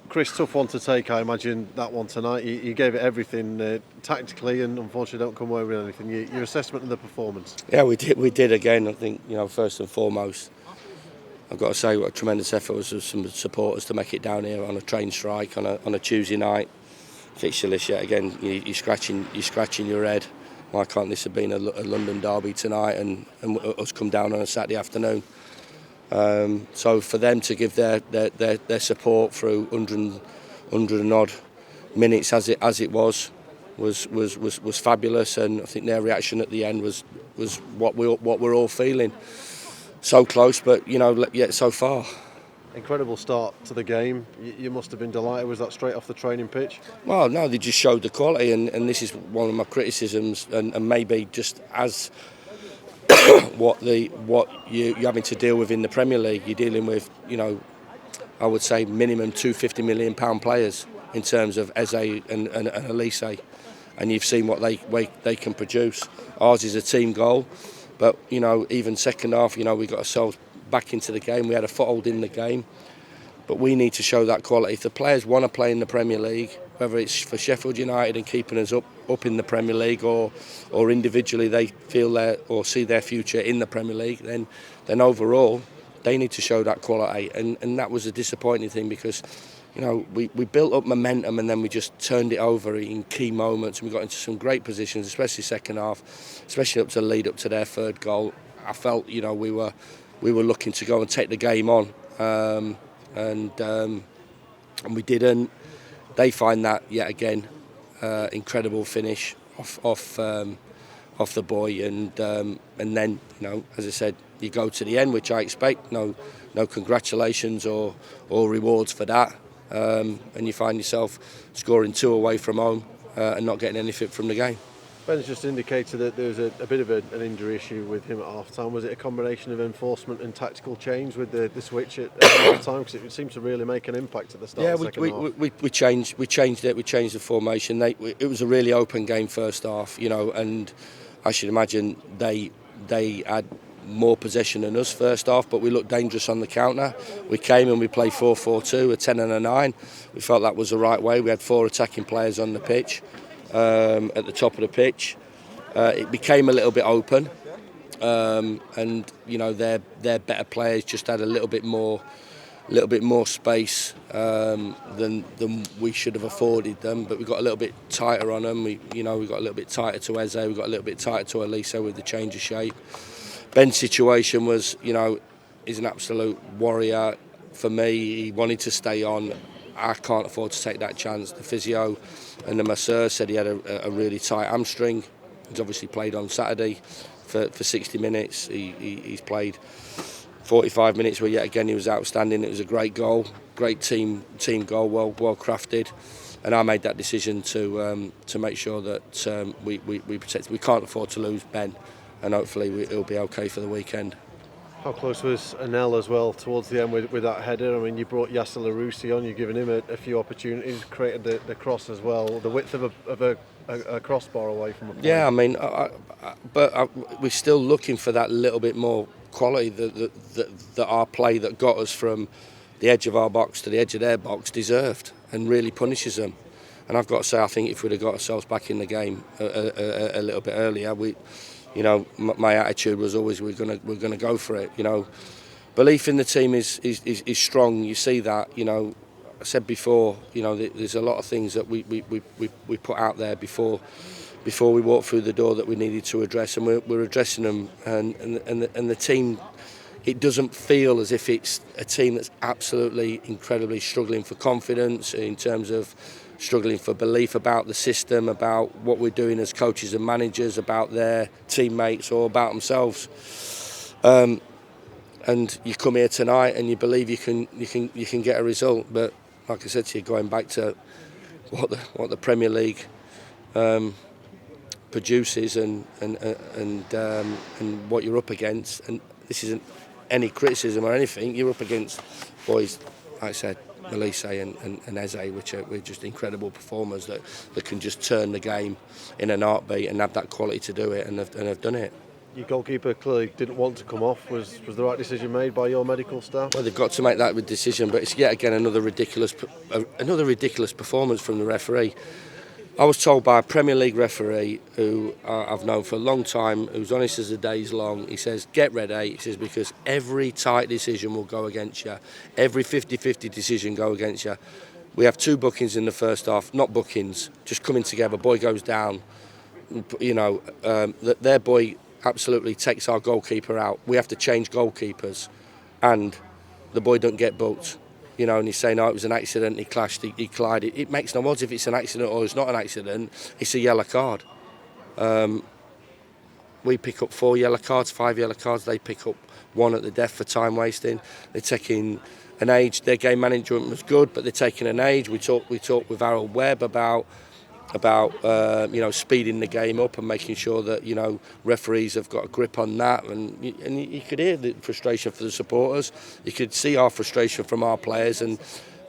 Chris, tough one to take, I imagine, that one tonight. You gave it everything tactically, and unfortunately don't come away with anything. Your assessment of the performance? Yeah, we did again. I think, first and foremost, I've got to say what a tremendous effort was of some supporters to make it down here on a train strike on a Tuesday night. Fixture list yet again. You're scratching your head. Why can't this have been a London derby tonight and us come down on a Saturday afternoon? So for them to give their support through 100 and odd minutes as it was fabulous, and I think their reaction at the end was what we're all feeling. So close, but yet so far. Incredible start to the game. You must have been delighted. Was that straight off the training pitch? Well, no, they just showed the quality, and this is one of my criticisms, and maybe just as what you're having to deal with in the Premier League. You're dealing with, I would say minimum £250 million players in terms of Eze and Elise, and you've seen what they can produce. Ours is a team goal, but even second half, we got ourselves back into the game. We had a foothold in the game, but we need to show that quality. If the players want to play in the Premier League, whether it's for Sheffield United and keeping us up in the Premier League, or individually they feel or see their future in the Premier League, then overall they need to show that quality. And that was a disappointing thing, because we built up momentum and then we just turned it over in key moments, and we got into some great positions, especially second half, especially up to the lead up to their third goal. I felt we were looking to go and take the game on, and we didn't. They find that yet again, incredible finish off the boy, and then as I said, you go to the end, which I expect no congratulations or rewards for that, and you find yourself scoring 2 away from home and not getting anything from the game. Ben's just indicated that there was a bit of an injury issue with him at half-time. Was it a combination of enforcement and tactical change with the switch at half-time? Because it seemed to really make an impact at the start of the second half. We changed it. We changed the formation. It was a really open game first half, and I should imagine they had more possession than us first half, but we looked dangerous on the counter. We came and we played 4-4-2, a 10 and a 9. We felt that was the right way. We had 4 attacking players on the pitch. At the top of the pitch, it became a little bit open, and their better players just had a little bit more space than we should have afforded them. But we got a little bit tighter on them. We got a little bit tighter to Eze. We got a little bit tighter to Elise with the change of shape. Ben's situation was, he's an absolute warrior. For me, he wanted to stay on. I can't afford to take that chance. The physio and the masseur said he had a really tight hamstring. He's obviously played on Saturday for 60 minutes. He's played 45 minutes where yet again he was outstanding. It was a great goal, great team goal, well crafted. And I made that decision to make sure that we protect. We can't afford to lose Ben, and hopefully it'll be okay for the weekend. How close was Anel as well towards the end with that header? I mean, you brought Yasser Laroussi on, you've given him a few opportunities, created the cross as well, the width of a crossbar away from a point. Yeah, I mean, we're still looking for that little bit more quality that our play that got us from the edge of our box to the edge of their box deserved, and really punishes them. And I've got to say, I think if we'd have got ourselves back in the game a little bit earlier, my attitude was always we're gonna go for it. Belief in the team is strong. You see that. I said before. There's a lot of things that we put out there before we walked through the door that we needed to address, and we're addressing them. And the team, it doesn't feel as if it's a team that's absolutely incredibly struggling for confidence in terms of struggling for belief about the system, about what we're doing as coaches and managers, about their teammates or about themselves. And you come here tonight and you believe you can get a result. But like I said to you, going back to what the Premier League produces and what you're up against, and this isn't any criticism or anything. You're up against boys, like I said, Elise and Eze, which are just incredible performers that can just turn the game in an heartbeat and have that quality to do it, and have done it. Your goalkeeper clearly didn't want to come off. Was the right decision made by your medical staff? Well, they've got to make that decision, but it's yet again another ridiculous performance from the referee. I was told by a Premier League referee who I've known for a long time, who's honest as the day's long. He says, get ready. He says, because every tight decision will go against you. Every 50-50 decision go against you. We have 2 bookings in the first half, not bookings, just coming together. Boy goes down. Their boy absolutely takes our goalkeeper out. We have to change goalkeepers, and the boy don't get booked. And he's saying, no, it was an accident, he clashed, he collided. It makes no odds if it's an accident or it's not an accident, it's a yellow card. We pick up 4 yellow cards, 5 yellow cards, they pick up 1 at the death for time wasting. They're taking an age, their game management was good, but they're taking an age. We talked with Harold Webb about speeding the game up and making sure that referees have got a grip on that, and you could hear the frustration for the supporters. You could see our frustration from our players, and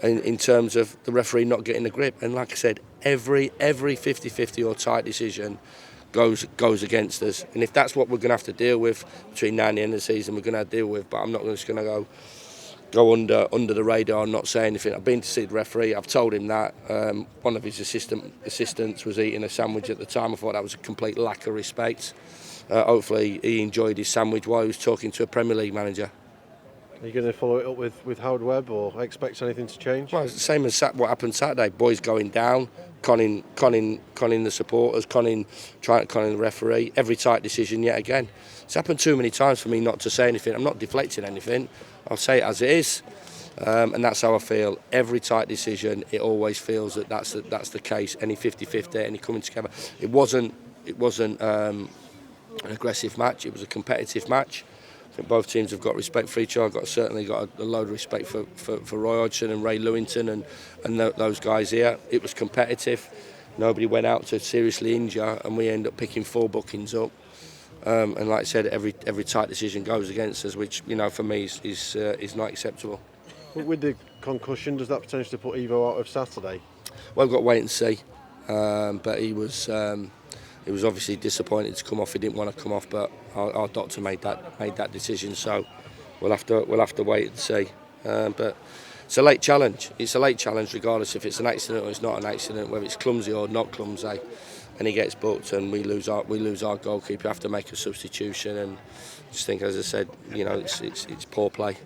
in terms of the referee not getting the grip. And like I said, every 50-50 or tight decision goes against us, and if that's what we're going to have to deal with between now and the end of the season, we're going to deal with. But I'm not just going to go under the radar and not say anything. I've been to see the referee. I've told him that. One of his assistants was eating a sandwich at the time. I thought that was a complete lack of respect. Hopefully he enjoyed his sandwich while he was talking to a Premier League manager. Are you going to follow it up with Howard Webb, or expect anything to change? Well, it's the same as what happened Saturday. Boys going down, conning the supporters, trying to con the referee. Every tight decision yet again. It's happened too many times for me not to say anything. I'm not deflecting anything. I'll say it as it is, and that's how I feel. Every tight decision, it always feels that's the case. Any 50-50, any coming together. It wasn't an aggressive match. It was a competitive match. I think both teams have got respect for each other. I've certainly got a load of respect for Roy Hodgson and Ray Lewington and those guys here. It was competitive. Nobody went out to seriously injure, and we end up picking 4 bookings up. And like I said, every tight decision goes against us, which for me is not acceptable. With the concussion, does that potentially put Evo out of Saturday? Well, we've got to wait and see. But he was obviously disappointed to come off. He didn't want to come off, but our doctor made that decision. So we'll have to wait and see. But it's a late challenge. It's a late challenge, regardless if it's an accident or it's not an accident, whether it's clumsy or not clumsy. And he gets booked, and we lose our goalkeeper. Have to make a substitution, and just think, as I said, it's poor play.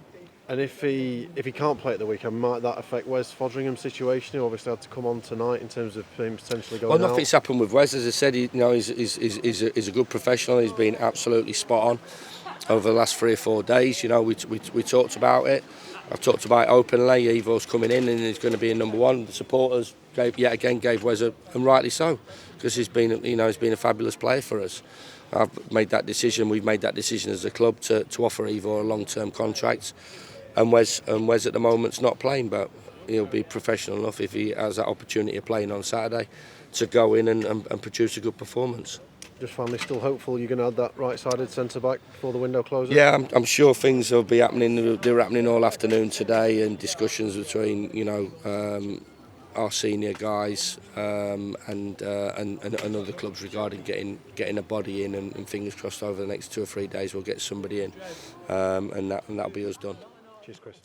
And if he can't play at the weekend, might that affect Wes Fodringham's situation? He obviously had to come on tonight in terms of him potentially going out. Well, nothing's happened with Wes. As I said, he's a good professional. He's been absolutely spot on over the last 3 or 4 days. We talked about it. I've talked about it openly. Evo's coming in, and he's going to be in number 1. The supporters gave Wes and rightly so, because he's been a fabulous player for us. I've made that decision. We've made that decision as a club to offer Evo a long-term contract, and Wes at the moment's not playing, but he'll be professional enough if he has that opportunity of playing on Saturday to go in and produce a good performance. Just finally, still hopeful you're going to add that right-sided centre-back before the window closes? Yeah, I'm sure things will be happening. They're happening all afternoon today, and discussions between our senior guys and other clubs regarding getting a body in, and fingers crossed over the next 2 or 3 days we'll get somebody in, and that'll be us done. Cheers, Chris.